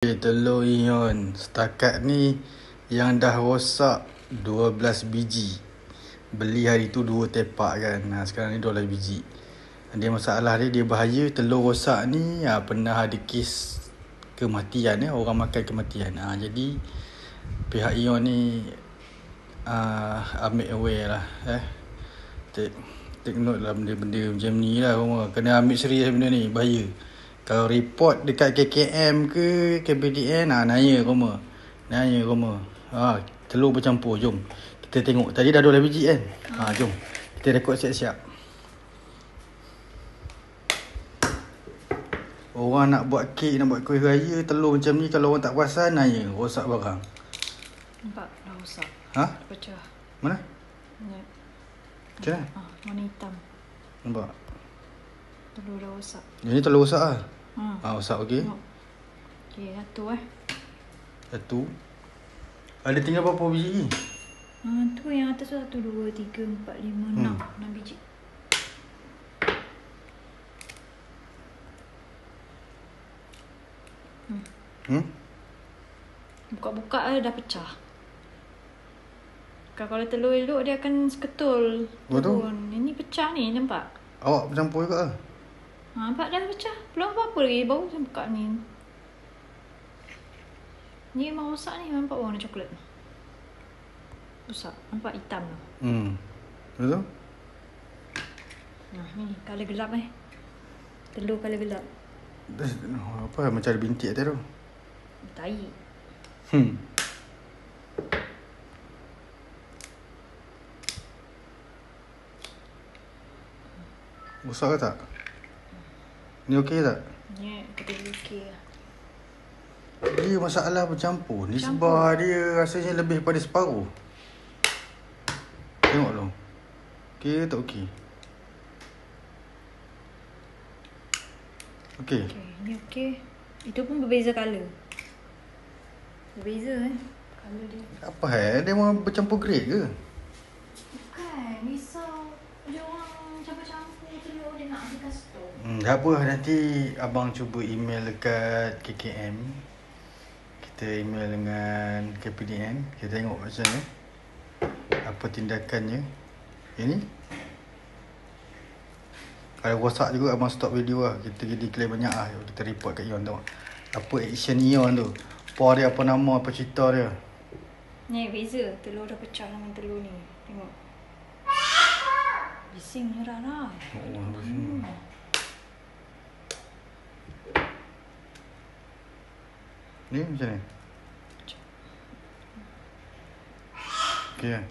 Telur ion setakat ni yang dah rosak 12 biji. Beli hari tu 2 tepak kan. Sekarang ni 12 biji. Dia masalah dia bahaya. Telur rosak ni pernah ada kes kematian, orang makan kematian. Jadi pihak ion ni ambil aware lah. Take note lah benda-benda macam ni lah. Kena ambil serius benda ni, bahaya. Kalau report dekat KKM ke KPDN, nanya koma. Telur bercampur, jom kita tengok. Tadi dah 12 biji kan. Jom kita rekod siap-siap. Orang nak buat kek, nak buat kuih raya, telur macam ni, kalau orang tak perasan, nanya rosak barang. Nampak dah rosak. Dah pecah. Mana? Ni. Macam mana? Warna hitam. Nampak? Telur dah rosak. Yang ni telur rosak lah. Rosak, okey. Okey, Satu. Ada tinggal berapa biji ni? Tu yang atas tu 1, 2, 3, 4, 5, 6 biji. Buka-buka dah pecah. Kalau telur elok dia akan seketul. Turun. Ini pecah ni, nampak? Awak bercampur juga lah? Nampak dah pecah. Belum apa-apa lagi. Baru saya buka ni. Ni memang rosak ni. Nampak warna coklat. Rosak. Nampak hitam tu. Betul? Ni colour gelap Telur colour gelap. Apa macam ada bintik atas tu? Tai. Rosak ke tak? Ni okey tak? Ni kita okey lah. Dia masalah bercampur. Nisbah dia rasanya lebih pada separuh. Tengok dulu. Okey tak okey? Okey. Ni okey. Itu pun berbeza colour. Berbeza colour dia. Apa dia memang bercampur grade ke? Bukan. Risau dia orang campur-campur telur dia nak dekat stok. Tak apa, nanti abang cuba email dekat KKM. Kita email dengan KPDN. Kita tengok macam mana apa tindakannya. Yang ni kalau rosak juga abang stop video lah. Kita declare banyak lah. Kita report kat Ion tengok apa action Ion tu. Apa dia, apa nama, apa cerita dia. Ni beza. Telur dah pecah dengan telur ni. Tengok. Bising merah lah. Bising. Ni macam ni. Okey lah.